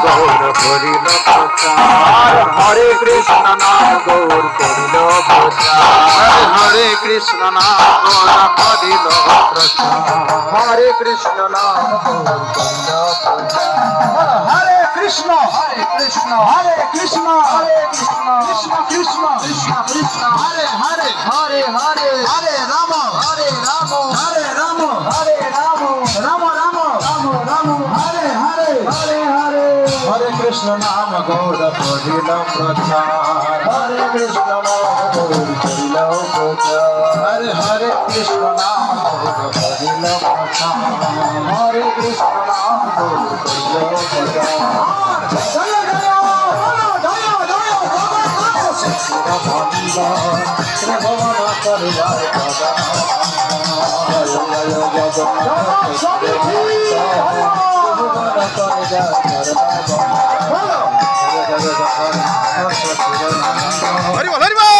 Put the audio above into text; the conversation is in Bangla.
গৌর করিল প্রচার হরে কৃষ্ণ নাম গৌর করিল প্রচার হরে কৃষ্ণ নাম গৌর করিল প্রচার হরে কৃষ্ণ নাম গৌর করিল প্রচার হরে কৃষ্ণ হরে কৃষ্ণ হরে কৃষ্ণ হরে কৃষ্ণ কৃষ্ণ কৃষ্ণ কৃষ্ণ কৃষ্ণ হরে হরে হরে হরে হরে রাম হরে রাম হরে রাম হরে রাম রাম রাম রাম রাম হরে হরে হরে হরে হরে কৃষ্ণ নাম গৌর করিল প্রচার হরে কৃষ্ণ নাম গৌর করিল প্রচার হরে হরে কৃষ্ণ নাম গৌর করিল প্রচার হরে কৃষ্ণ নাম গৌর করিল প্রচার জয় জয় জয় জয় ত্রিভুবন করিবার হরি বল হরি বল।